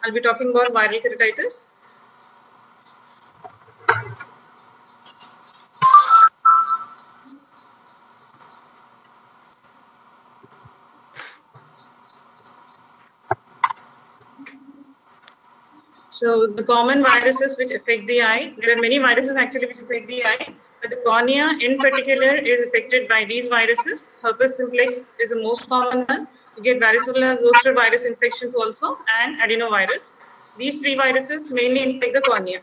I'll be talking about viral keratitis. So the common viruses which affect the eye, there are many viruses actually which affect the eye, but the cornea in particular is affected by these viruses. Herpes simplex is the most common one. You get varicella zoster virus infections also and adenovirus. These three viruses mainly infect the cornea.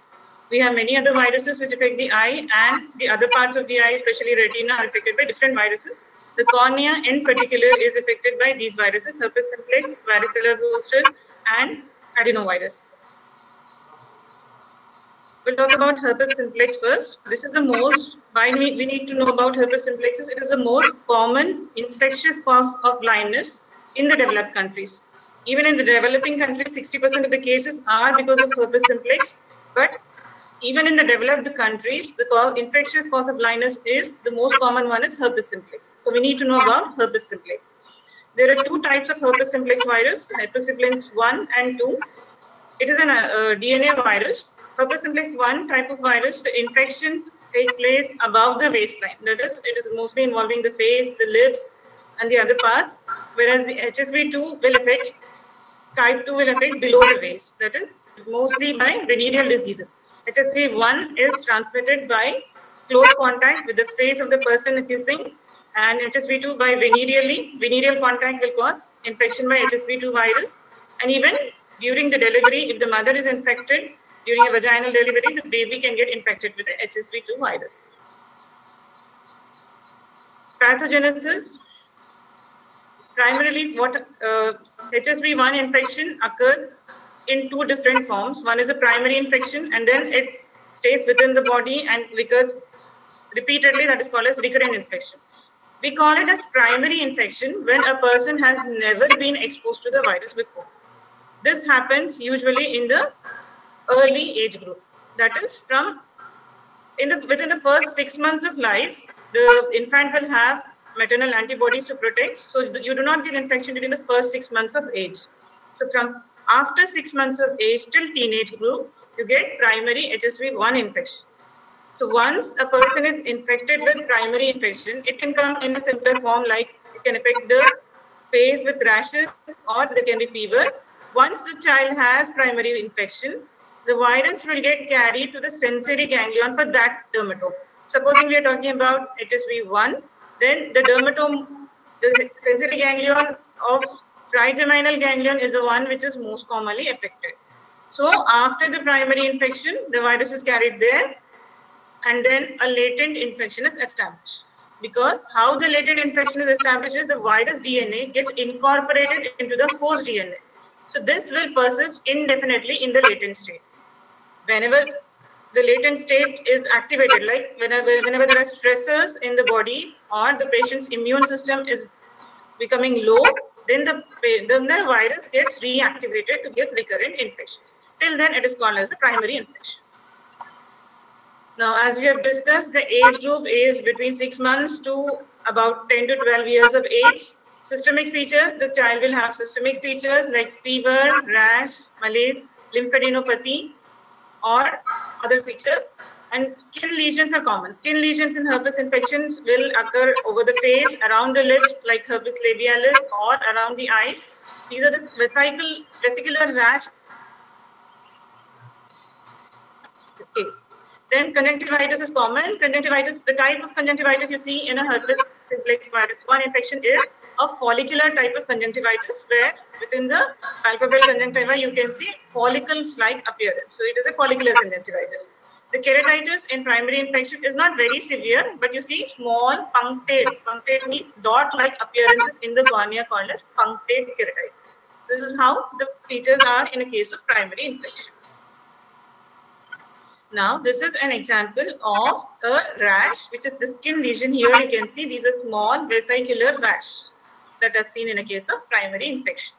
We have many other viruses which affect the eye, and the other parts of the eye, especially retina, are affected by different viruses. The cornea in particular is affected by these viruses: herpes simplex, varicella zoster, and adenovirus. We'll talk about herpes simplex first. This is the most, why we need to know about herpes simplex is it is the most common infectious cause of blindness in the developed countries. Even in the developing countries, 60% of the cases are because of herpes simplex. But even in the developed countries, the infectious cause of blindness is the most common one is herpes simplex. So we need to know about herpes simplex. There are two types of herpes simplex virus, herpes simplex 1 and 2. It is a DNA virus. Herpes simplex 1 type of virus, the infections take place above the waistline. That is, it is mostly involving the face, the lips, and the other parts. Whereas the HSV2 will affect, type 2 will affect below the waist. That is mostly by venereal diseases. HSV1 is transmitted by close contact with the face of the person kissing, and HSV2 by venereal contact will cause infection by HSV2 virus. And even during the delivery, if the mother is infected during a vaginal delivery, the baby can get infected with the HSV2 virus. Pathogenesis. Primarily, what HSV1 infection occurs in two different forms. One is a primary infection, and then it stays within the body and recurs repeatedly. That is called as recurrent infection. We call it as primary infection when a person has never been exposed to the virus before. This happens usually in the early age group. That is within the first 6 months of life, the infant will have maternal antibodies to protect. So you do not get infection during the first 6 months of age. So from after 6 months of age till teenage group, you get primary HSV1 infection. So once a person is infected with primary infection, it can come in a simpler form, like it can affect the face with rashes, or there can be fever. Once the child has primary infection, the virus will get carried to the sensory ganglion for that dermatome. Supposing we are talking about HSV1, then the sensory ganglion of trigeminal ganglion is the one which is most commonly affected. So after the primary infection, the virus is carried there, and then a latent infection is established. Because how the latent infection is established is the virus DNA gets incorporated into the host DNA. So this will persist indefinitely in the latent state. Whenever the latent state is activated, like whenever there are stressors in the body or the patient's immune system is becoming low, then the virus gets reactivated to give recurrent infections. Till then, it is called as a primary infection. Now, as we have discussed, the age group is between 6 months to about 10 to 12 years of age. Systemic features, the child will have systemic features like fever, rash, malaise, lymphadenopathy, or other features. And skin lesions are common. Skin lesions in herpes infections will occur over the face, around the lips, like herpes labialis, or around the eyes. These are the vesicular rash case. Then conjunctivitis is common. Conjunctivitis, the type of conjunctivitis you see in a herpes simplex virus 1 infection is a follicular type of conjunctivitis, where within the palpebral conjunctiva you can see follicles-like appearance. So it is a follicular conjunctivitis. The keratitis in primary infection is not very severe, but you see small punctate. Punctate means dot-like appearances in the cornea called as punctate keratitis. This is how the features are in a case of primary infection. Now, this is an example of a rash, which is the skin lesion. Here you can see these are small vesicular rash that are seen in a case of primary infection.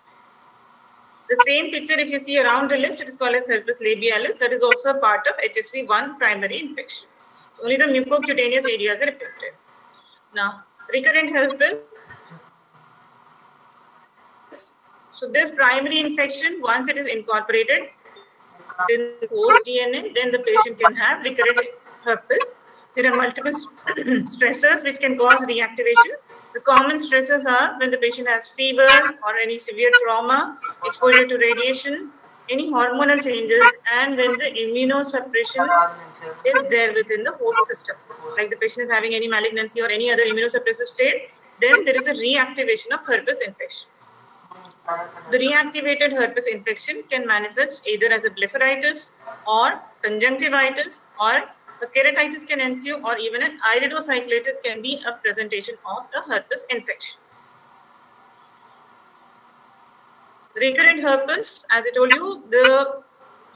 The same picture, if you see around the lips, it is called as herpes labialis. That is also a part of HSV1 primary infection. Only the mucocutaneous areas are affected. Now, recurrent herpes. So this primary infection, once it is incorporated in the host DNA, then the patient can have recurrent herpes. There are multiple stressors which can cause reactivation. The common stressors are when the patient has fever or any severe trauma, exposure to radiation, any hormonal changes, and when the immunosuppression is there within the host system. Like the patient is having any malignancy or any other immunosuppressive state, then there is a reactivation of herpes infection. The reactivated herpes infection can manifest either as a blepharitis or conjunctivitis, or a keratitis can ensue, or even an iridocyclitis can be a presentation of the herpes infection. Recurrent herpes, as I told you, the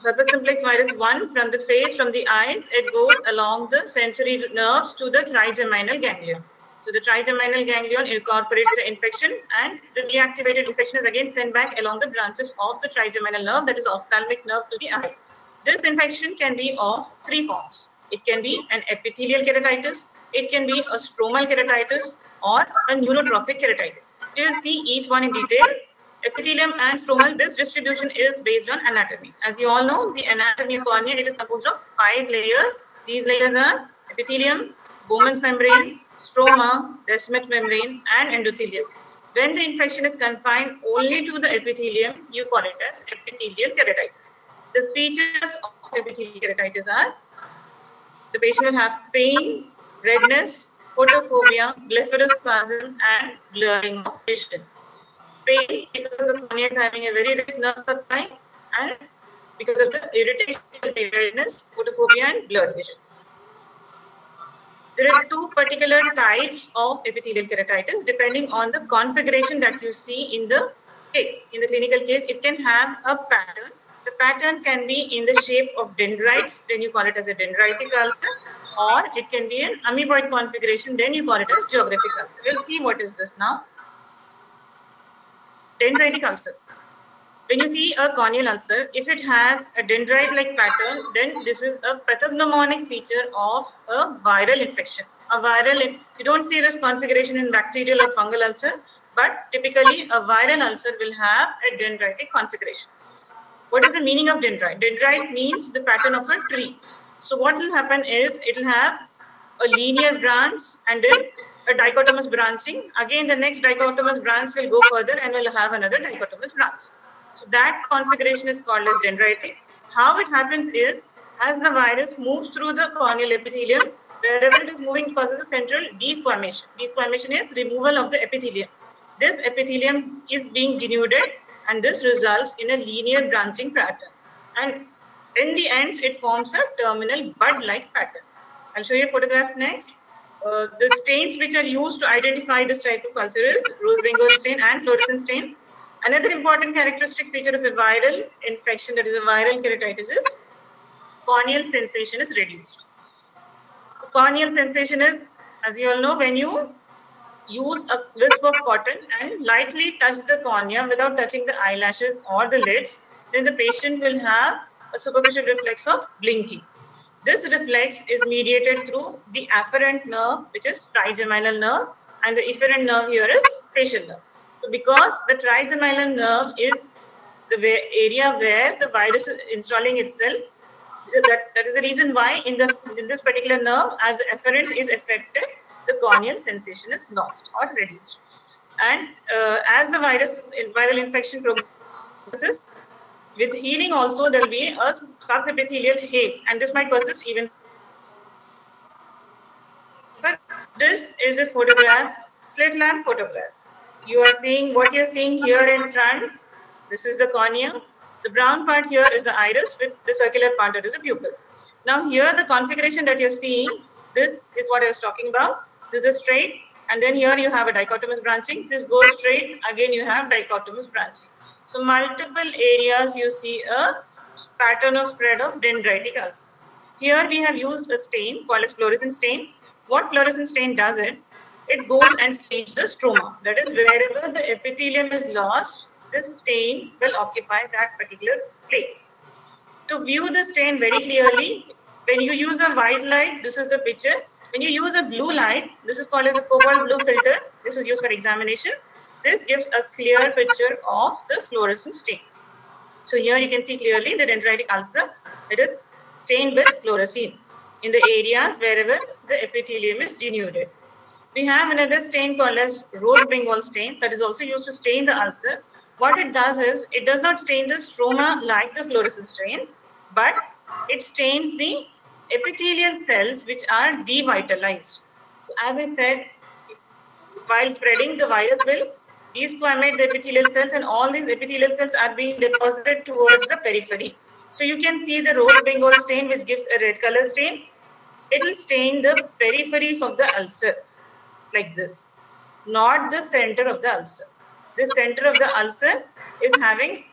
herpes simplex virus 1 from the face, from the eyes, it goes along the sensory nerves to the trigeminal ganglion. So the trigeminal ganglion incorporates the infection, and the reactivated infection is again sent back along the branches of the trigeminal nerve, that is ophthalmic nerve, to the eye. This infection can be of 3 forms. It can be an epithelial keratitis, it can be a stromal keratitis, or a neurotrophic keratitis. We will see each one in detail. Epithelium and stromal, this distribution is based on anatomy. As you all know, the anatomy of cornea, it is composed of 5 layers. These layers are epithelium, Bowman's membrane, stroma, Descemet membrane, and endothelium. When the infection is confined only to the epithelium, you call it as epithelial keratitis. The features of epithelial keratitis are: the patient will have pain, redness, photophobia, blepharospasm, and blurring of vision. Pain because the cornea is having a very rich nerve supply, and because of the irritation, redness, photophobia, and blurred vision. There are 2 particular types of epithelial keratitis depending on the configuration that you see in the case. In the clinical case, it can have a pattern. The pattern can be in the shape of dendrites, then you call it as a dendritic ulcer, or it can be an amoeboid configuration, then you call it as geographic ulcer. We'll see what is this now. Dendritic ulcer. When you see a corneal ulcer, if it has a dendrite-like pattern, then this is a pathognomonic feature of a viral infection. You don't see this configuration in bacterial or fungal ulcer, but typically a viral ulcer will have a dendritic configuration. What is the meaning of dendrite? Dendrite means the pattern of a tree. So what will happen is, it will have a linear branch and then a dichotomous branching. Again, the next dichotomous branch will go further and will have another dichotomous branch. So that configuration is called as dendritic. How it happens is, as the virus moves through the corneal epithelium, wherever it is moving, it causes a central desquamation. Desquamation is removal of the epithelium. This epithelium is being denuded, and this results in a linear branching pattern. And in the end, it forms a terminal bud-like pattern. I'll show you a photograph next. The stains which are used to identify this type of ulcer is rose Bengal stain and fluorescent stain. Another important characteristic feature of a viral infection, that is a viral keratitis, is corneal sensation is reduced. Corneal sensation is, as you all know, when you use a wisp of cotton and lightly touch the cornea without touching the eyelashes or the lids, then the patient will have a superficial reflex of blinking. This reflex is mediated through the afferent nerve, which is trigeminal nerve, and the efferent nerve here is facial nerve. So because the trigeminal nerve is the area where the virus is installing itself, that is the reason why in this particular nerve, as the efferent is affected, the corneal sensation is lost or reduced. And as the viral infection progresses, with healing also there will be a subepithelial haze, and this might persist even. But this is a photograph, slit lamp photograph. You are seeing what you're seeing here in front. This is the cornea. The brown part here is the iris with the circular part that is the pupil. Now here the configuration that you're seeing, this is what I was talking about. This is straight, and then here you have a dichotomous branching. This goes straight, again you have dichotomous branching. So multiple areas you see a pattern of spread of dendritic ulcer. Here we have used a stain called as fluorescent stain. What fluorescent stain does it goes and stains the stroma. That is, wherever the epithelium is lost, this stain will occupy that particular place. To view the stain very clearly, when you use a white light, this is the picture. When you use a blue light, this is called as a cobalt blue filter. This is used for examination. This gives a clear picture of the fluorescent stain. So here you can see clearly the dendritic ulcer. It is stained with fluorescein in the areas wherever the epithelium is denuded. We have another stain called as rose Bengal stain that is also used to stain the ulcer. What it does is, it does not stain the stroma like the fluorescent stain, but it stains the epithelial cells which are devitalized. So as I said, while spreading, the virus will desquamate the epithelial cells, and all these epithelial cells are being deposited towards the periphery. So you can see the rose Bengal stain, which gives a red color stain. It will stain the peripheries of the ulcer like this, not the center of the ulcer. The center of the ulcer is having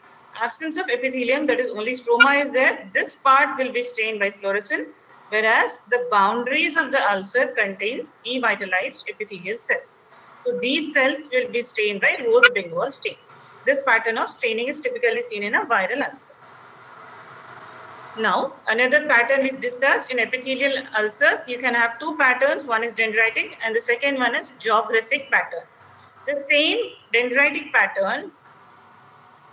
absence of epithelium, that is only stroma is there. This part will be stained by fluorescent, whereas the boundaries of the ulcer contains evitalized epithelial cells. So these cells will be stained by rose Bengal stain. This pattern of staining is typically seen in a viral ulcer. Now, another pattern is discussed in epithelial ulcers. You can have two patterns. One is dendritic and the second one is geographic pattern. The same dendritic pattern,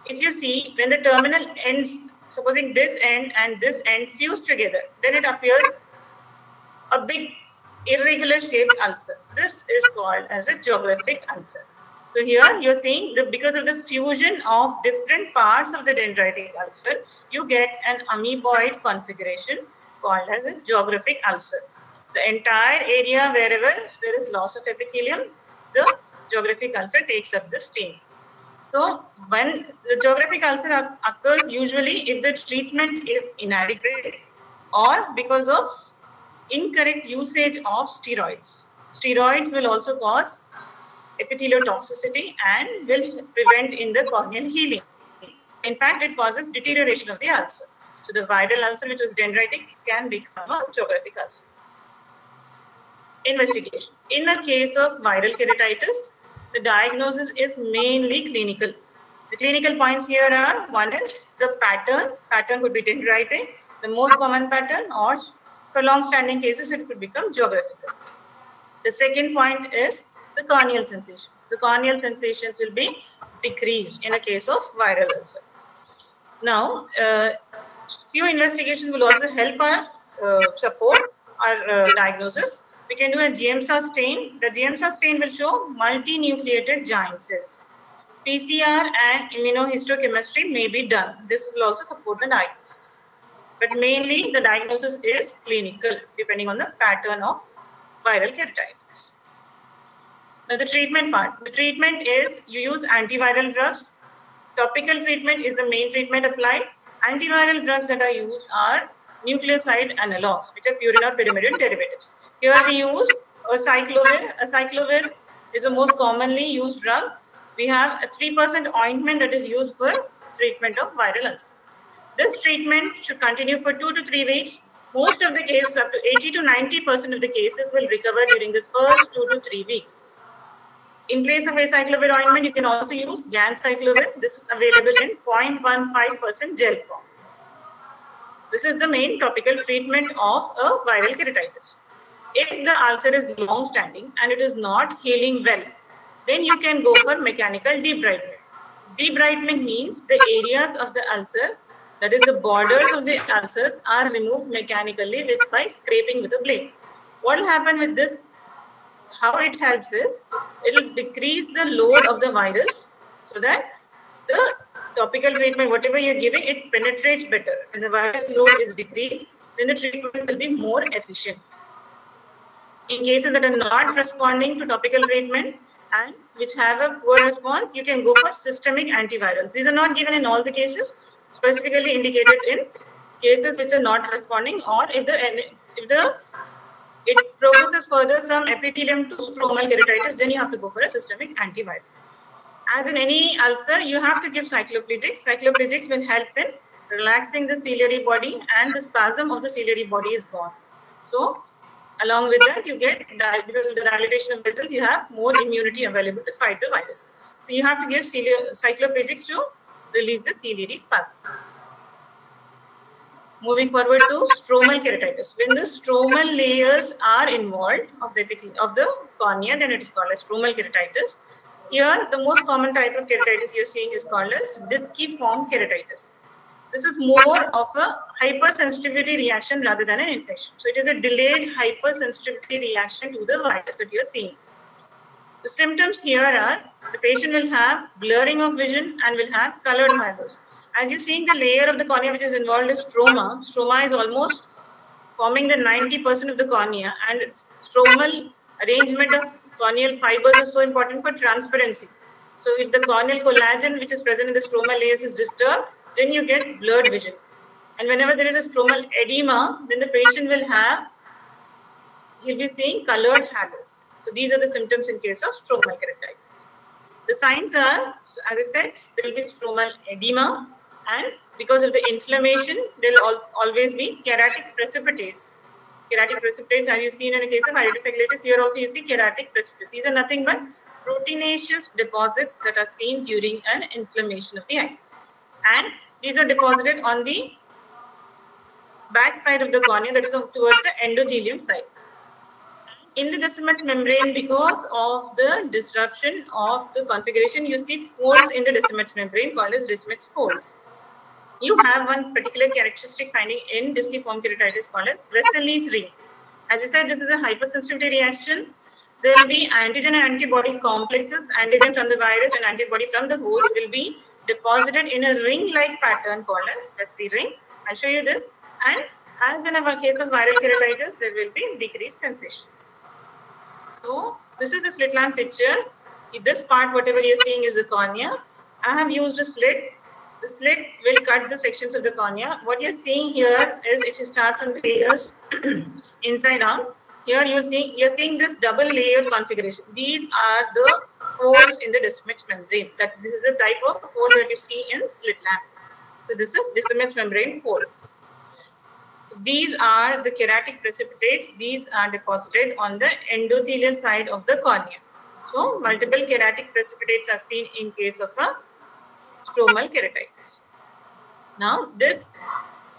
if you see when the terminal ends, supposing this end and this end fuse together, then it appears a big irregular shaped ulcer. This is called as a geographic ulcer. So here you're seeing that because of the fusion of different parts of the dendritic ulcer, you get an amoeboid configuration called as a geographic ulcer. The entire area wherever there is loss of epithelium, the geographic ulcer takes up the stain. So when the geographic ulcer occurs, usually if the treatment is inadequate or because of incorrect usage of steroids. Steroids will also cause epithelial toxicity and will prevent in the corneal healing. In fact, it causes deterioration of the ulcer. So the viral ulcer, which was dendritic, can become a geographic ulcer. Investigation. In a case of viral keratitis, the diagnosis is mainly clinical. The clinical points here are, one is the pattern. Pattern could be dendritic, the most common pattern, or for long-standing cases, it could become geographical. The second point is the corneal sensations. The corneal sensations will be decreased in a case of viral ulcer. Now, few investigations will also help our support our diagnosis. We can do a GMSA stain. The GMSA stain will show multinucleated giant cells. PCR and immunohistochemistry may be done. This will also support the diagnosis. But mainly the diagnosis is clinical, depending on the pattern of viral keratitis. Now the treatment part. The treatment is you use antiviral drugs. Topical treatment is the main treatment applied. Antiviral drugs that are used are nucleoside analogs, which are purine or pyrimidine derivatives. Here we use acyclovir. Acyclovir is the most commonly used drug. We have a 3% ointment that is used for treatment of viral ulcer. This treatment should continue for 2 to 3 weeks. Most of the cases, up to 80 to 90% of the cases will recover during the first 2 to 3 weeks. In place of acyclovir ointment, you can also use ganciclovir. This is available in 0.15% gel form. This is the main topical treatment of a viral keratitis. If the ulcer is long-standing and it is not healing well, then you can go for mechanical debridement. Debridement means the areas of the ulcer, that is the borders of the ulcers, are removed mechanically by scraping with a blade. What will happen with this? How it helps is, it will decrease the load of the virus so that the topical treatment, whatever you're giving, it penetrates better. When the virus load is decreased, then the treatment will be more efficient. In cases that are not responding to topical treatment and which have a poor response, you can go for systemic antivirals. These are not given in all the cases, specifically indicated in cases which are not responding, or if it progresses further from epithelium to stromal keratitis, then you have to go for a systemic antiviral. As in any ulcer, you have to give cycloplegics. Cycloplegics will help in relaxing the ciliary body, and the spasm of the ciliary body is gone. So, along with that, you get, because of the dilatation of vessels, you have more immunity available to fight the virus. So, you have to give cycloplegics to release the ciliary spasm. Moving forward to stromal keratitis. When the stromal layers are involved of the cornea, then it is called as stromal keratitis. Here, the most common type of keratitis you're seeing is called as disciform keratitis. This is more of a hypersensitivity reaction rather than an infection. So it is a delayed hypersensitivity reaction to the virus that you're seeing. The symptoms here are the patient will have blurring of vision and will have colored halos. As you're seeing, the layer of the cornea which is involved is stroma. Stroma is almost forming the 90% of the cornea, and stromal arrangement of corneal fibers is so important for transparency. So if the corneal collagen which is present in the stromal layers is disturbed, then you get blurred vision. And whenever there is a stromal edema, then the patient he'll be seeing colored halos. So these are the symptoms in case of stromal keratitis. The signs are, as I said, there will be stromal edema, and because of the inflammation, there will always be keratic precipitates. Keratic precipitates, as you've seen in the case of iritis secularis, here also you see keratic precipitates. These are nothing but proteinaceous deposits that are seen during an inflammation of the eye. And these are deposited on the back side of the cornea, that is towards the endothelium side. In the Descemet membrane, because of the disruption of the configuration, you see folds in the Descemet membrane called as Descemet's folds. You have one particular characteristic finding in disciform keratitis called as Vesali's ring. As I said, this is a hypersensitivity reaction. There will be antigen and antibody complexes, antigen from the virus and antibody from the host will be deposited in a ring-like pattern called as Vesali ring. I'll show you this. And as in a case of viral keratitis, there will be decreased sensations. So this is the slit lamp picture. This part, whatever you're seeing, is the cornea. I have used a slit. The slit will cut the sections of the cornea. What you're seeing here is, if you start from the layers inside out, here you're seeing this double layered configuration. These are the folds in the Descemet's membrane. This is the type of fold that you see in slit lamp. So this is Descemet's membrane folds. These are the keratic precipitates. These are deposited on the endothelial side of the cornea. So multiple keratic precipitates are seen in case of a stromal keratitis. Now this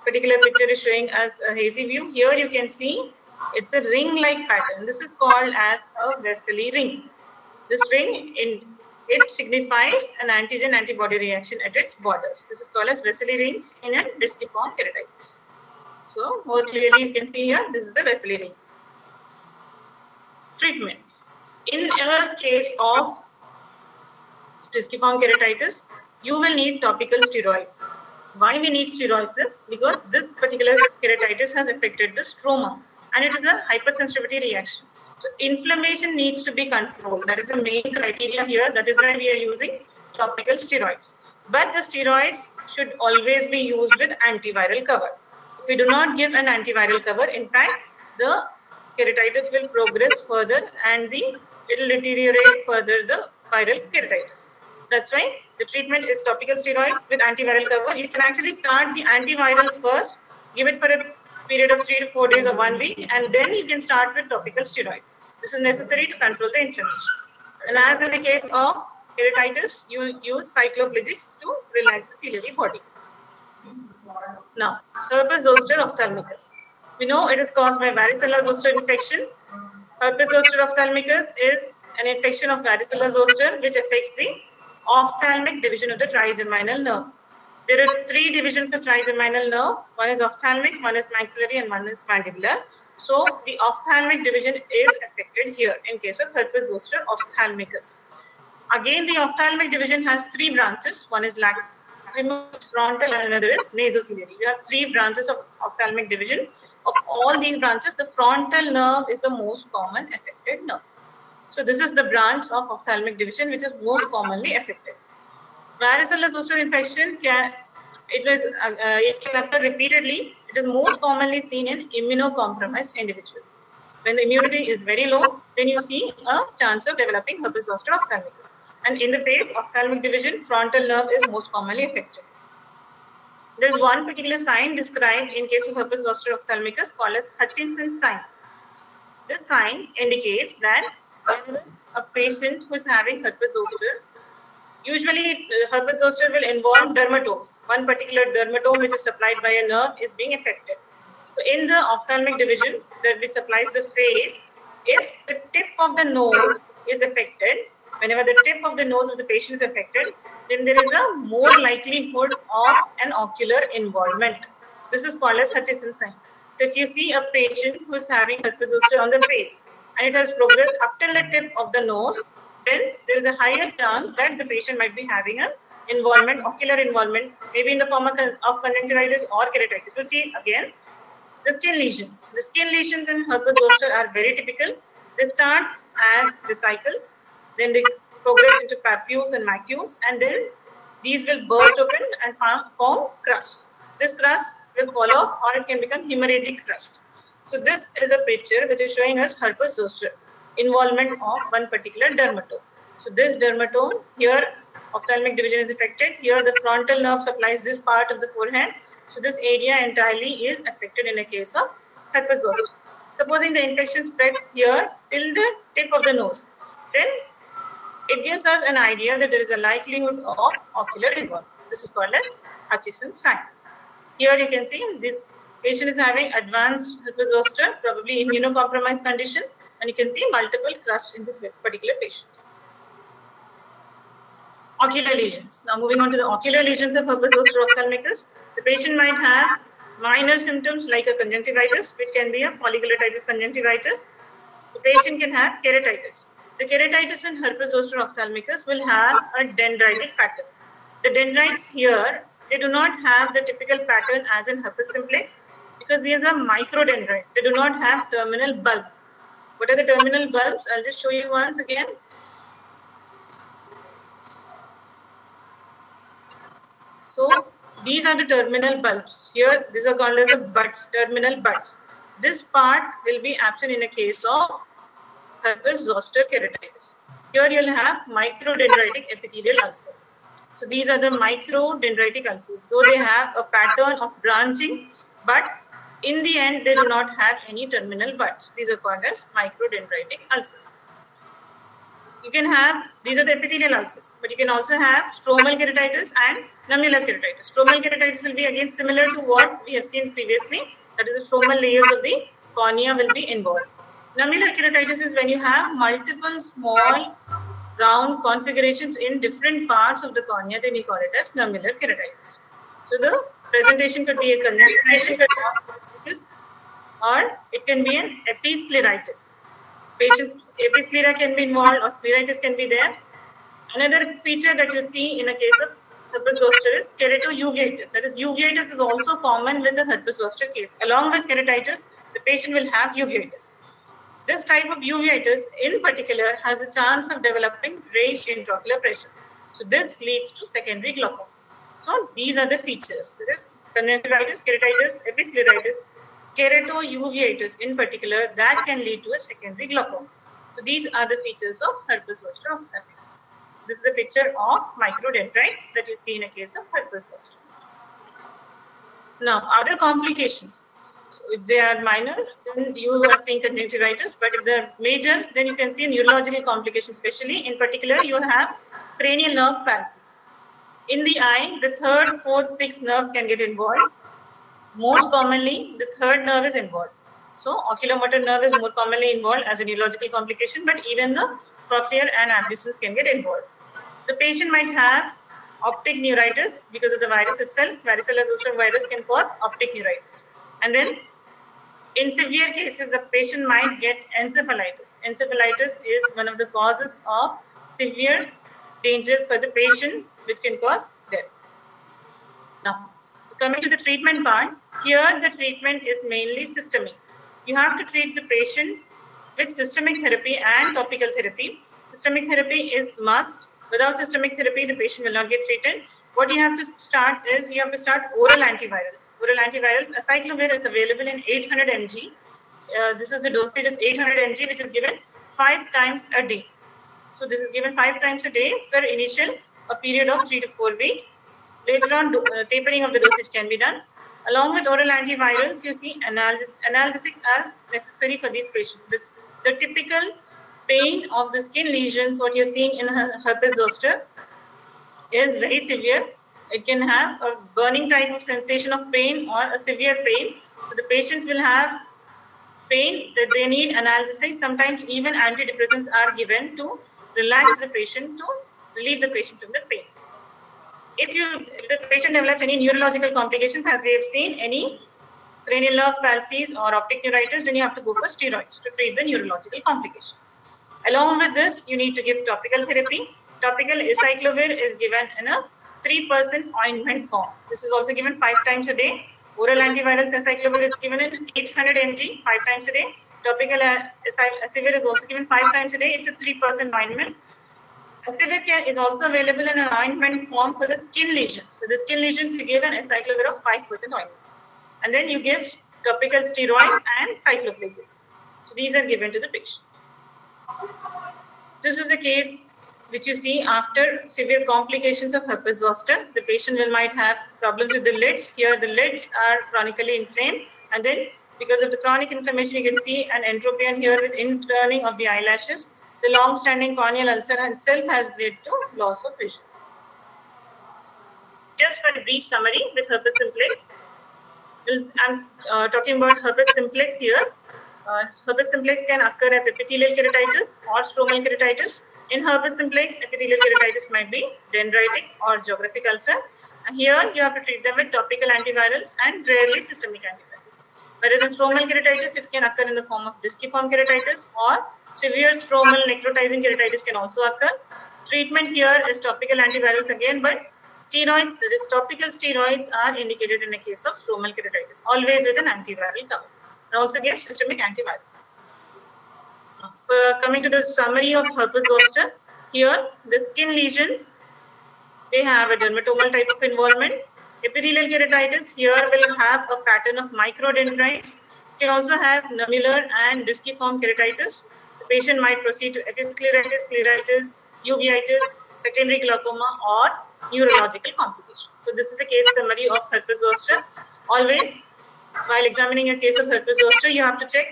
particular picture is showing us a hazy view. Here you can see it's a ring-like pattern. This is called as a Vesali ring. This ring, it signifies an antigen-antibody reaction at its borders. This is called as Vesali rings in a disciform keratitis. So more clearly you can see here, this is the Vesali ring. Treatment. In a case of disciform keratitis, you will need topical steroids. Why we need steroids is because this particular keratitis has affected the stroma and it is a hypersensitivity reaction. So inflammation needs to be controlled. That is the main criteria here. That is why we are using topical steroids. But the steroids should always be used with antiviral cover. If we do not give an antiviral cover, in fact, the keratitis will progress further and it will deteriorate further the viral keratitis. So that's why the treatment is topical steroids with antiviral cover. You can actually start the antivirals first, give it for a period of 3 to 4 days or 1 week, and then you can start with topical steroids. This is necessary to control the inflammation. And as in the case of keratitis, you use cycloplegics to relax the ciliary body. Now, herpes zoster ophthalmicus. We know it is caused by varicella zoster infection. Herpes zoster ophthalmicus is an infection of varicella zoster which affects the ophthalmic division of the trigeminal nerve. There are 3 divisions of trigeminal nerve. One is ophthalmic, one is maxillary, and one is mandibular. So the ophthalmic division is affected here in case of herpes zoster ophthalmicus. Again, the ophthalmic division has 3 branches. One is lacrimal, frontal, and another is nasociliary. We have 3 branches of ophthalmic division. Of all these branches, the frontal nerve is the most common affected nerve. So this is the branch of ophthalmic division which is most commonly affected. Varicella zoster infection can occur repeatedly. It is most commonly seen in immunocompromised individuals. When the immunity is very low, then you see a chance of developing herpes zoster ophthalmicus. And in the face, ophthalmic division, frontal nerve is most commonly affected. There is one particular sign described in case of herpes zoster ophthalmicus called as Hutchinson sign. This sign indicates that when a patient who is having herpes zoster, usually herpes zoster will involve dermatomes. One particular dermatome which is supplied by a nerve is being affected. So in the ophthalmic division which supplies the face, if the tip of the nose is affected, Whenever the tip of the nose of the patient is affected, then there is a more likelihood of an ocular involvement. This is called as Hutchinson sign. So if you see a patient who is having herpes zoster on the face and it has progressed up till the tip of the nose, then there is a higher chance that the patient might be having an involvement, ocular involvement, maybe in the form of conjunctivitis or keratitis. We'll see again. The skin lesions. The skin lesions in herpes zoster are very typical. They start as vesicles, then they progress into papules and macules, and then these will burst open and form crust. This crust will fall off, or it can become hemorrhagic crust. So this is a picture which is showing us herpes zoster, involvement of one particular dermatome. So this dermatome here, ophthalmic division is affected. Here the frontal nerve supplies this part of the forehead. So this area entirely is affected in a case of herpes zoster. Supposing the infection spreads here till the tip of the nose, then it gives us an idea that there is a likelihood of ocular involvement. This is called as Hutchinson sign. Here you can see this patient is having advanced herpes zoster, probably immunocompromised condition, and you can see multiple crusts in this particular patient. Ocular lesions. Now moving on to the ocular lesions of herpes zoster ophthalmicus. The patient might have minor symptoms like a conjunctivitis, which can be a follicular type of conjunctivitis. The patient can have keratitis. The keratitis in herpes zoster ophthalmicus will have a dendritic pattern. The dendrites here, they do not have the typical pattern as in herpes simplex because these are microdendrites. They do not have terminal bulbs. What are the terminal bulbs? I'll just show you once again. So these are the terminal bulbs. Here, these are called as the buds, terminal buds. This part will be absent in a case of herpes zoster keratitis. Here you'll have microdendritic epithelial ulcers. So these are the microdendritic ulcers. Though they have a pattern of branching, but in the end, they do not have any terminal buds. These are called as microdendritic ulcers. You can have, these are the epithelial ulcers, but you can also have stromal keratitis and nummular keratitis. Stromal keratitis will be again similar to what we have seen previously. That is, the stromal layers of the cornea will be involved. Nummular keratitis is when you have multiple small round configurations in different parts of the cornea, then you call it as nummular keratitis. So the presentation could be a conjunctivitis or it can be an episcleritis. Patients' episclera can be involved or scleritis can be there. Another feature that you see in a case of herpes zoster is keratouveitis. That is, uveitis is also common with the herpes zoster case. Along with keratitis, the patient will have uveitis. This type of uveitis in particular has a chance of developing raised intraocular pressure. So this leads to secondary glaucoma. So these are the features. There is conjunctivitis, keratitis, episcleritis, keratouveitis in particular that can lead to a secondary glaucoma. So these are the features of herpes zoster ophthalmicus. So this is a picture of microdendrites that you see in a case of herpes zoster. Now other complications. So if they are minor, then you are seeing conjunctivitis. But if they're major, then you can see neurological complications. Especially in particular, you have cranial nerve palsies. In the eye, the third, fourth, sixth nerves can get involved. Most commonly, the third nerve is involved. So oculomotor nerve is more commonly involved as a neurological complication, but even the trochlear and abducens can get involved. The patient might have optic neuritis because of the virus itself. Varicella zoster virus can cause optic neuritis. And then in severe cases, the patient might get encephalitis. Encephalitis is one of the causes of severe danger for the patient, which can cause death. Now, coming to the treatment part, here the treatment is mainly systemic. You have to treat the patient with systemic therapy and topical therapy. Systemic therapy is must. Without systemic therapy, the patient will not get treated. What you have to start is you have to start oral antivirals. Oral antivirals, acyclovir is available in 800 mg. This is the dosage of 800 mg, which is given 5 times a day. So this is given 5 times a day for initial a period of 3 to 4 weeks. Later on, tapering of the dosage can be done. Along with oral antivirals, you see analgesics are necessary for these patients. The typical pain of the skin lesions, what you're seeing in herpes zoster, is very severe. It can have a burning type of sensation of pain or a severe pain. So the patients will have pain that they need analgesics. Sometimes even antidepressants are given to relax the patient to relieve the patient from the pain. If the patient develops any neurological complications, as we have seen, any cranial nerve palsies or optic neuritis, then you have to go for steroids to treat the neurological complications. Along with this, you need to give topical therapy. Topical acyclovir is given in a 3% ointment form. This is also given 5 times a day. Oral antiviral acyclovir is given in 800 mg 5 times a day. Topical acyclovir is also given 5 times a day. It's a 3% ointment. Acyclovir is also available in an ointment form for the skin lesions. For the skin lesions, you give an acyclovir of 5% ointment. And then you give topical steroids and cycloplegics. So these are given to the patient. This is the case which you see after severe complications of herpes zoster. The patient might have problems with the lids. Here the lids are chronically inflamed, and then because of the chronic inflammation, you can see an entropion here with inturning of the eyelashes. The long-standing corneal ulcer itself has led to loss of vision. Just for a brief summary with herpes simplex, I'm talking about herpes simplex here. Herpes simplex can occur as epithelial keratitis or stromal keratitis. In herpes simplex, epithelial keratitis might be dendritic or geographic ulcer. Here, you have to treat them with topical antivirals and rarely systemic antivirals. Whereas in stromal keratitis, it can occur in the form of disciform keratitis or severe stromal necrotizing keratitis can also occur. Treatment here is topical antivirals again, but steroids, that is topical steroids, are indicated in a case of stromal keratitis, always with an antiviral cover. And also give systemic antivirals. Coming to the summary of herpes zoster, here the skin lesions, they have a dermatomal type of involvement. Epithelial keratitis here will have a pattern of microdendrites. You can also have nummular and disciform keratitis. The patient might proceed to episcleritis, scleritis, uveitis, secondary glaucoma, or neurological complications. So this is a case summary of herpes zoster. Always, while examining a case of herpes zoster, you have to check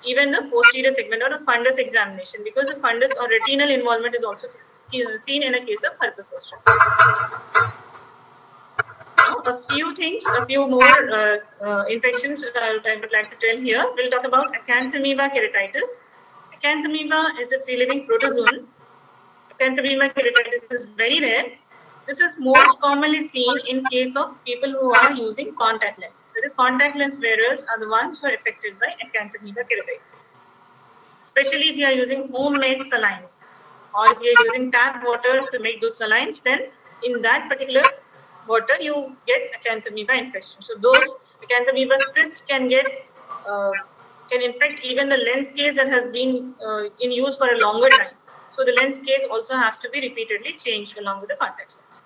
even the posterior segment or a fundus examination, because the fundus or retinal involvement is also seen in a case of herpes zoster. Now, a few more infections I would like to tell here. We'll talk about acanthamoeba keratitis. Acanthamoeba is a free-living protozoan. Acanthamoeba keratitis is very rare. This is most commonly seen in case of people who are using contact lenses. That is, contact lens wearers are the ones who are affected by acanthamoeba keratitis. Especially if you are using homemade salines, or if you are using tap water to make those salines, then in that particular water you get acanthamoeba infection. So those acanthamoeba cysts can infect even the lens case that has been in use for a longer time. So the lens case also has to be repeatedly changed along with the contact lens.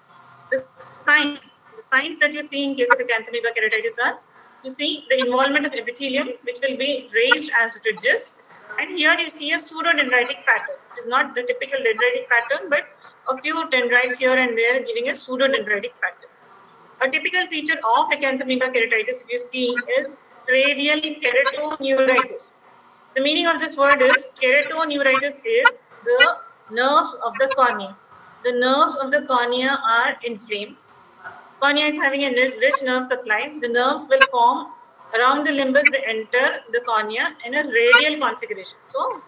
The signs that you see in case of acanthamoeba keratitis are, you see the involvement of epithelium, which will be raised as ridges, and here you see a pseudodendritic pattern. It is not the typical dendritic pattern, but a few dendrites here and there giving a pseudodendritic pattern. A typical feature of acanthamoeba keratitis, if you see, is radial keratoneuritis. The meaning of this word is keratoneuritis is the nerves of the cornea. The nerves of the cornea are inflamed. Cornea is having a rich nerve supply. The nerves will form around the limbus. They enter the cornea in a radial configuration. So,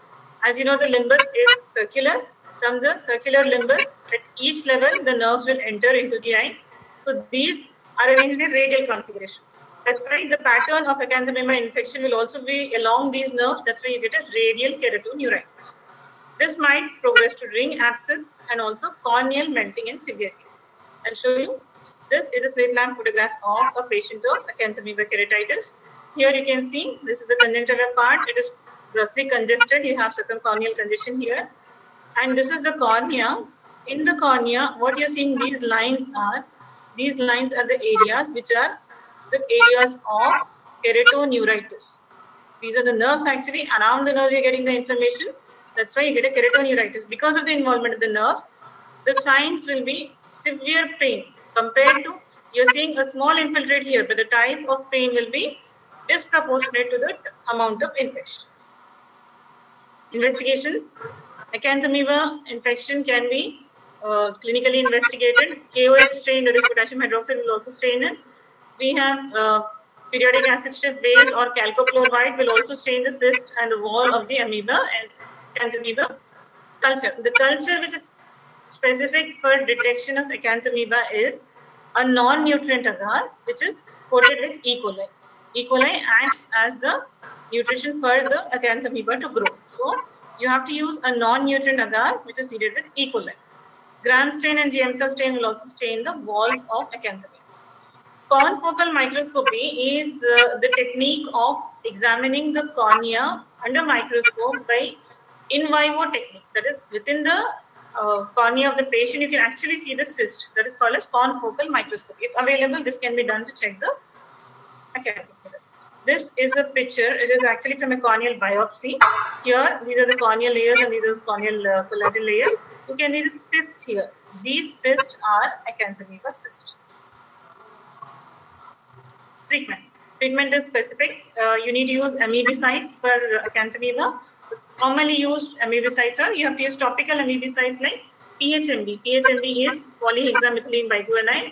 as you know, the limbus is circular. From the circular limbus, at each level, the nerves will enter into the eye. So, these are arranged in a radial configuration. That's why the pattern of acanthamoeba infection will also be along these nerves. That's why you get a radial keratoneuritis. This might progress to ring abscess and also corneal melting in severe cases. I'll show you. This is a slit lamp photograph of a patient of acanthamoeba keratitis. Here you can see this is the conjunctival part. It is grossly congested. You have circumcorneal congestion here. And this is the cornea. In the cornea, what you're seeing, these lines are the areas which are the areas of keratoneuritis. These are the nerves actually. Around the nerve, you're getting the inflammation. That's why you get a keratoneuritis. Because of the involvement of the nerves, the signs will be severe pain compared to, you're seeing a small infiltrate here, but the type of pain will be disproportionate to the amount of infection. Investigations. Acanthamoeba infection can be clinically investigated. KOH stain, that is potassium hydroxide, will also stain it. We have periodic acid shift base or calcofluor white will also stain the cyst and the wall of the amoeba and acanthamoeba. Culture. The culture which is specific for detection of Acanthamoeba is a non-nutrient agar, which is coated with E. coli. E. coli acts as the nutrition for the Acanthamoeba to grow. So you have to use a non-nutrient agar, which is seeded with E. coli. Gram stain and Giemsa stain will also stain the walls of Acanthamoeba. Confocal microscopy is the technique of examining the cornea under microscope by in vivo technique. That is, within the cornea of the patient, you can actually see the cyst. That is called as confocal microscopy. If available, this can be done to check the Acanthamoeba. This is a picture. It is actually from a corneal biopsy. Here, these are the corneal layers and these are the corneal collagen layers. You can see the cysts here. These cysts are Acanthamoeba cysts. Treatment. Treatment is specific. You need to use amebicides for Acanthamoeba. Commonly used amebicides are, you have to use topical amebicides like PHMB. PHMB is polyhexamethylene biguanide,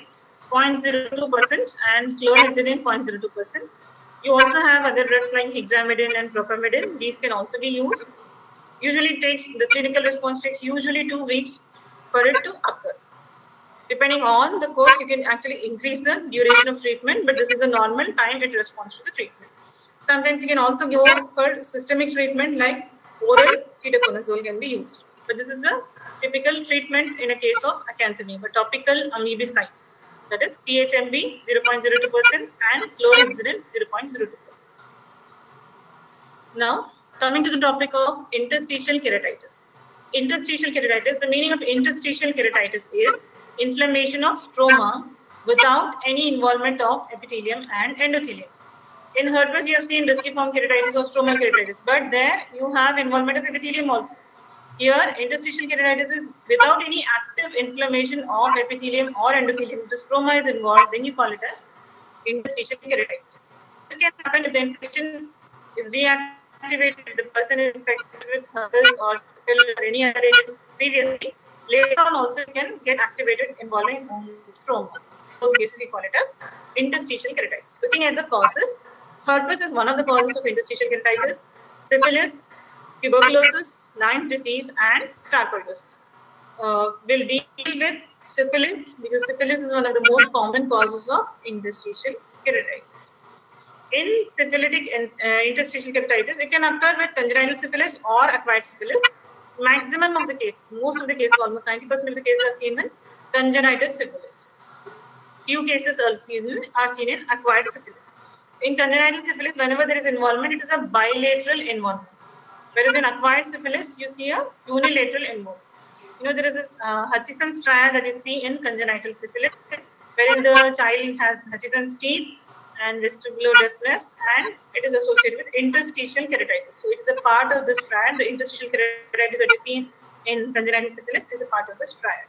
0.02% and chlorhexidine 0.02%. You also have other drugs like hexamidine and propamidine. These can also be used. Usually takes, the clinical response takes usually 2 weeks for it to occur. Depending on the course, you can actually increase the duration of treatment, but this is the normal time it responds to the treatment. Sometimes you can also go for systemic treatment like oral ketoconazole can be used. But this is the typical treatment in a case of Acanthamoeba, topical amebicides. That is PHMB 0.02% and chlorhexidine 0.02%. Now, coming to the topic of interstitial keratitis. Interstitial keratitis, the meaning of interstitial keratitis is inflammation of stroma without any involvement of epithelium and endothelium. In herpes, you have seen disciform keratitis or stromal keratitis, but there you have involvement of epithelium also. Here, interstitial keratitis is without any active inflammation of epithelium or endothelium. If the stroma is involved, then you call it as interstitial keratitis. This can happen if the infection is reactivated, if the person is infected with herpes or any other agent previously. Later on, also it can get activated involving stroma. In those cases, we call it as interstitial keratitis. Looking at the causes, herpes is one of the causes of interstitial keratitis. Syphilis, tuberculosis, Lyme disease, and sarcoidosis. We'll deal with syphilis because syphilis is one of the most common causes of interstitial keratitis. In syphilitic interstitial keratitis, it can occur with congenital syphilis or acquired syphilis. Maximum of the cases, most of the cases, almost 90% of the cases are seen in congenital syphilis. Few cases are seen in acquired syphilis. In congenital syphilis, whenever there is involvement, it is a bilateral involvement. Whereas in acquired syphilis, you see a unilateral involvement. You know, there is a Hutchinson's triad that you see in congenital syphilis, wherein the child has Hutchinson's teeth and vestibular deafness, and it is associated with interstitial keratitis. So it is a part of this triad. The interstitial keratitis that you see in congenital syphilis is a part of this triad.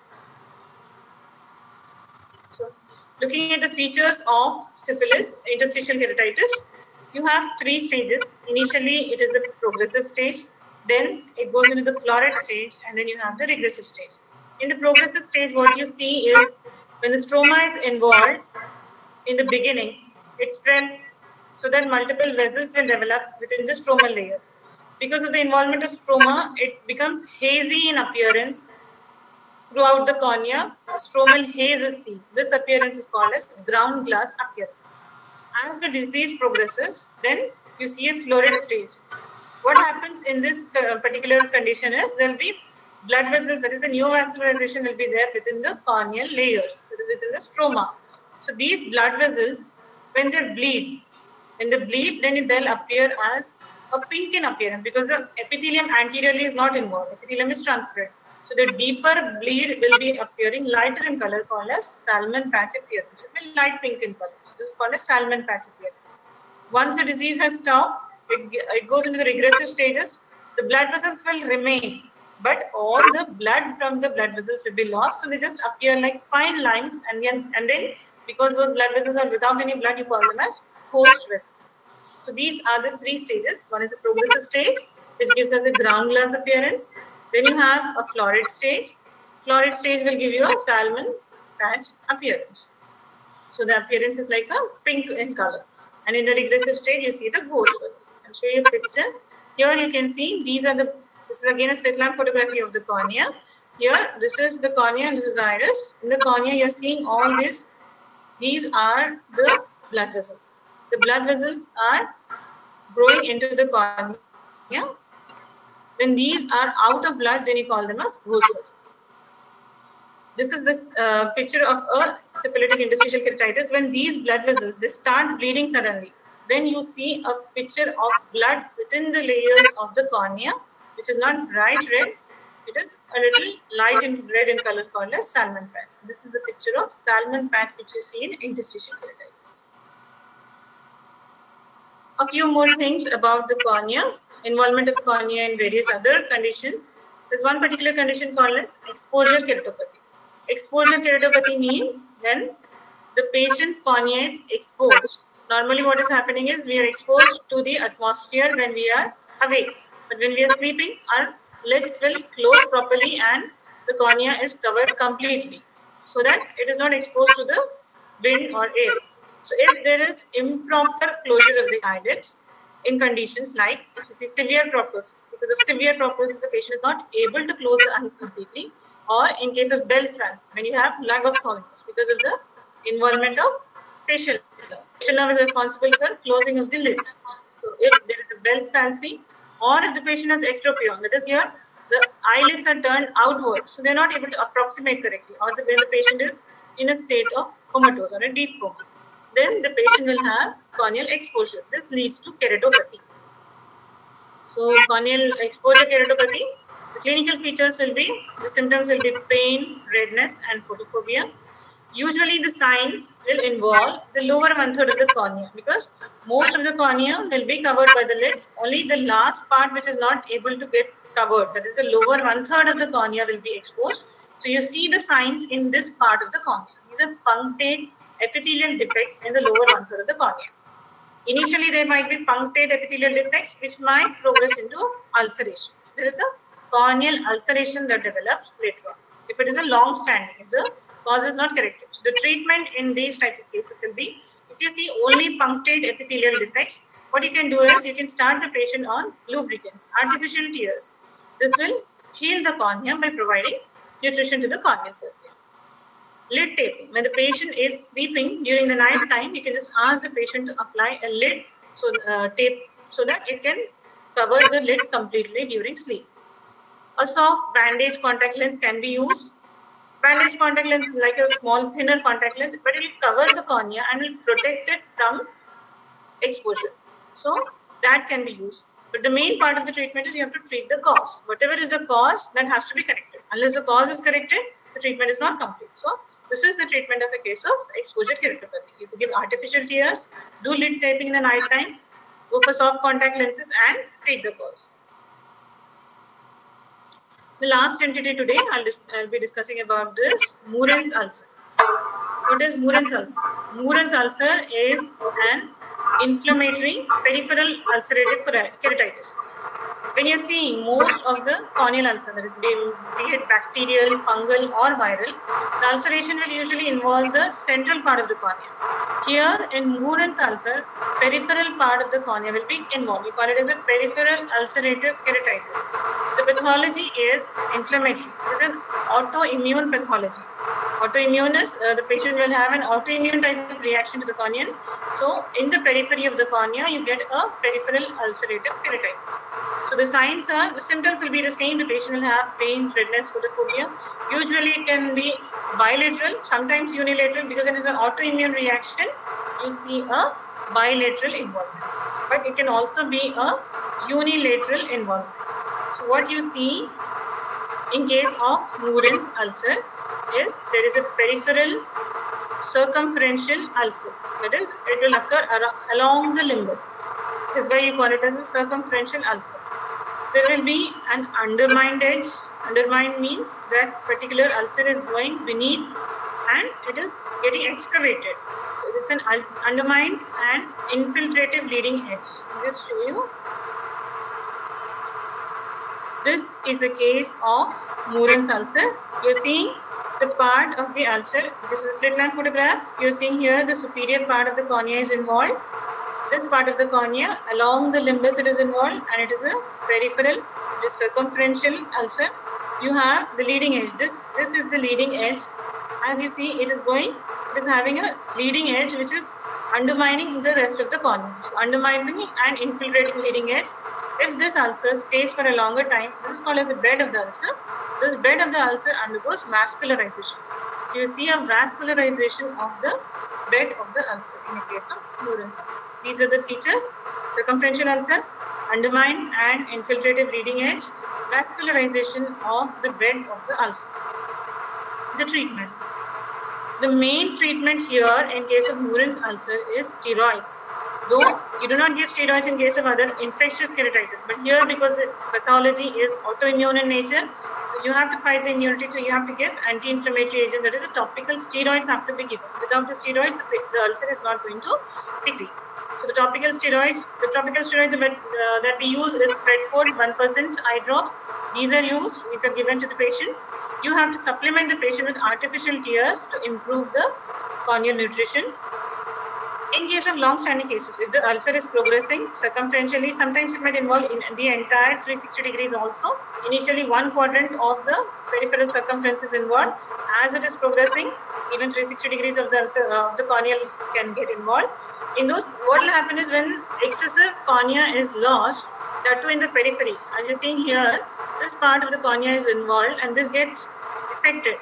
So, looking at the features of syphilis, interstitial keratitis, you have 3 stages. Initially, it is a progressive stage, then it goes into the florid stage, and then you have the regressive stage. In the progressive stage, what you see is when the stroma is involved in the beginning, it spreads so that multiple vessels will develop within the stromal layers. Because of the involvement of stroma, it becomes hazy in appearance throughout the cornea. Stromal haze is seen. This appearance is called as ground glass appearance. As the disease progresses, then you see a florid stage. What happens in this particular condition is there will be blood vessels, that is the neovascularization will be there within the corneal layers, that is within the stroma. So these blood vessels, when they bleed, then they'll appear as a pink in appearance because the epithelium anteriorly is not involved. Epithelium is transparent. So the deeper bleed will be appearing lighter in color, called as salmon patch appearance. It will be light pink in color. So this is called as salmon patch appearance. Once the disease has stopped, it goes into the regressive stages. The blood vessels will remain, but all the blood from the blood vessels will be lost. So they just appear like fine lines, and then because those blood vessels are without any blood, you call them as host vessels. So these are the 3 stages. One is the progressive stage, which gives us a ground glass appearance. Then you have a florid stage. Florid stage will give you a salmon patch appearance. So the appearance is like a pink in color. And in the regressive stage, you see the ghost vessels. I'll show you a picture. Here you can see these are the This is again a slit lamp photography of the cornea. Here, this is the cornea and this is the iris. In the cornea, you're seeing all this. These are the blood vessels. The blood vessels are growing into the cornea. When these are out of blood, then you call them as Gros vessels. This is the picture of a syphilitic interstitial keratitis. When these blood vessels, they start bleeding suddenly, then you see a picture of blood within the layers of the cornea, which is not bright red. It is a little light in red in color called as salmon patch. This is the picture of salmon patch which you see in interstitial keratitis. A few more things about the cornea, involvement of cornea in various other conditions. There's one particular condition called as exposure keratopathy. Exposure keratopathy means when the patient's cornea is exposed. Normally what is happening is we are exposed to the atmosphere when we are awake. But when we are sleeping, our lids will close properly and the cornea is covered completely so that it is not exposed to the wind or air. So if there is improper closure of the eyelids in conditions like if you see severe proptosis, because of severe proptosis the patient is not able to close the eyes completely, or in case of Bell's palsy when you have lag of thalamus because of the involvement of facial nerve. Facial nerve is responsible for closing of the lids. So if there is a Bell's palsy, or if the patient has ectropion, that is here, the eyelids are turned outwards, so they are not able to approximate correctly, or when the patient is in a state of comatose or a deep coma, then the patient will have corneal exposure. This leads to keratopathy. So corneal exposure keratopathy, the clinical features will be, the symptoms will be pain, redness and photophobia. Usually the signs will involve the lower 1/3 of the cornea because most of the cornea will be covered by the lids. Only the last part which is not able to get covered, that is the lower 1/3 of the cornea will be exposed. So you see the signs in this part of the cornea. These are punctate epithelial defects in the lower 1/3 of the cornea. Initially there might be punctate epithelial defects which might progress into ulcerations. There is a corneal ulceration that develops later on if it is a long standing, if the cause is not corrected. So the treatment in these type of cases will be, if you see only punctate epithelial defects, what you can do is you can start the patient on lubricants, artificial tears. This will heal the cornea by providing nutrition to the corneal surface. Lid taping. When the patient is sleeping during the night time, you can just ask the patient to apply a lid tape so that it can cover the lid completely during sleep. A soft bandage contact lens can be used. Bandage contact lens is like a small thinner contact lens, but it will cover the cornea and will protect it from exposure. So that can be used. But the main part of the treatment is you have to treat the cause. Whatever is the cause, that has to be corrected. Unless the cause is corrected, the treatment is not complete. So this is the treatment of a case of exposure keratopathy. You have to give artificial tears, do lid taping in the night time, go for soft contact lenses and treat the cause. The last entity today, I'll be discussing about this Murren's ulcer. What is Murren's ulcer? Murren's ulcer is an inflammatory peripheral ulcerative keratitis. When you're seeing most of the corneal ulcer, that is be it bacterial, fungal or viral, the ulceration will usually involve the central part of the cornea. Here in Murren's ulcer, peripheral part of the cornea will be involved. We call it as a peripheral ulcerative keratitis. The pathology is inflammatory. It is an autoimmune pathology. Autoimmune is the patient will have an autoimmune type of reaction to the corneal. So in the periphery of the cornea, you get a peripheral ulcerative keratitis. So the signs are, the symptoms will be the same. The patient will have pain, redness, photophobia. Usually it can be bilateral, sometimes unilateral, because it is an autoimmune reaction. You see a bilateral involvement. But it can also be a unilateral involvement. So what you see in case of Murren's ulcer is there is a peripheral circumferential ulcer. That is, it will occur along the limbus. This is why you call it as a circumferential ulcer. There will be an undermined edge. Undermined means that particular ulcer is going beneath and it is getting excavated. So it's an undermined and infiltrative bleeding edge. I'll just show you. This is a case of Murren's ulcer. You're seeing the part of the ulcer. This is a slit lamp photograph. You're seeing here the superior part of the cornea is involved. This part of the cornea along the limbus it is involved, and it is a peripheral this circumferential ulcer, you have the leading edge. This is the leading edge. As you see, it is having a leading edge which is undermining the rest of the cornea. So undermining and infiltrating leading edge. If this ulcer stays for a longer time, this is called as the bed of the ulcer. This bed of the ulcer undergoes vascularization. So you see a vascularization of the bed of the ulcer in the case of Murin's ulcers. These are the features: circumferential ulcer, undermined and infiltrated leading edge, vascularization of the bed of the ulcer. The treatment. The main treatment here in case of Murin's ulcer is steroids. Though you do not give steroids in case of other infectious keratitis, but here because the pathology is autoimmune in nature, you have to fight the immunity, so you have to give anti-inflammatory agent, that is a topical steroids have to be given. Without the steroids, the ulcer is not going to decrease. So the topical steroids that we use is Predford 1% eye drops. These are given to the patient. You have to supplement the patient with artificial tears to improve the corneal nutrition. In case of long-standing cases, if the ulcer is progressing circumferentially, sometimes it might involve in the entire 360 degrees also. Initially, 1/4 of the peripheral circumference is involved. As it is progressing, even 360 degrees of the ulcer, the corneal can get involved. In those, what will happen is when excessive cornea is lost, that too in the periphery. As you're seeing here, this part of the cornea is involved and this gets affected.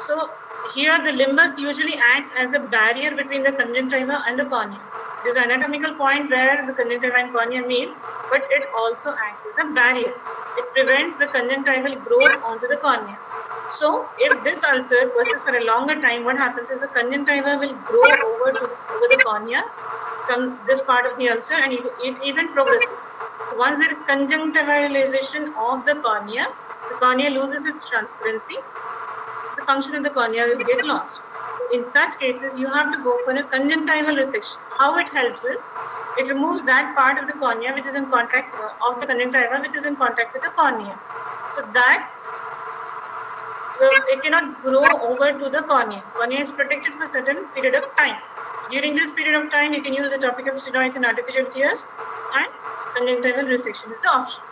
So here the limbus usually acts as a barrier between the conjunctiva and the cornea. This is an anatomical point where the conjunctiva and cornea meet, but it also acts as a barrier. It prevents the conjunctival growth onto the cornea. So if this ulcer persists for a longer time, what happens is the conjunctiva will grow over the cornea from this part of the ulcer, and it even progresses. So once there is conjunctivalization of the cornea loses its transparency. The function of the cornea will get lost. So in such cases, you have to go for a conjunctival resection. How it helps is, it removes that part of the cornea which is in contact of the conjunctiva, which is in contact with the cornea. So that it cannot grow over to the cornea. Cornea is protected for a certain period of time. During this period of time, you can use the topical steroids and artificial tears, and conjunctival resection is the option.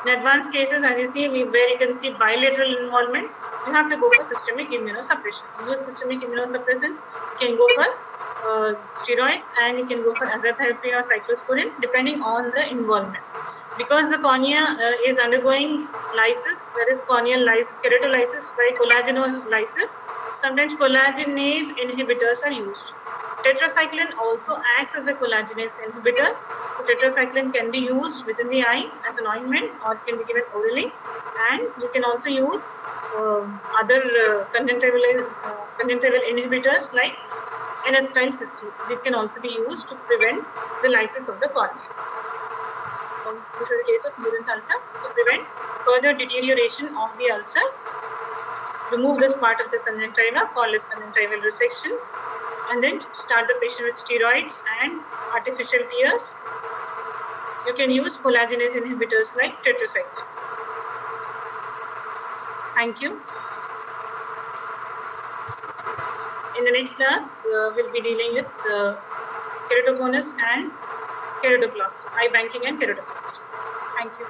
In advanced cases, as you see, where you can see bilateral involvement, you have to go for systemic immunosuppression. Use systemic immunosuppressants. You can go for steroids, and you can go for azathioprine or cyclosporin depending on the involvement. Because the cornea is undergoing lysis, that is corneal lysis, keratolysis by collagenolysis, sometimes collagenase inhibitors are used. Tetracycline also acts as a collagenase inhibitor. So tetracycline can be used within the eye as an ointment, or can be given orally. And you can also use other conjunctival inhibitors like N-acetylcysteine. These can also be used to prevent the lysis of the cornea. This is the case of Murin's ulcer. To prevent further deterioration of the ulcer, remove this part of the conjunctiva called as conjunctival resection, and then start the patient with steroids and artificial tears. You can use collagenase inhibitors like tetracycline. Thank you. In the next class, we'll be dealing with keratoconus and keratoplasty, eye banking and keratoplasty. Thank you.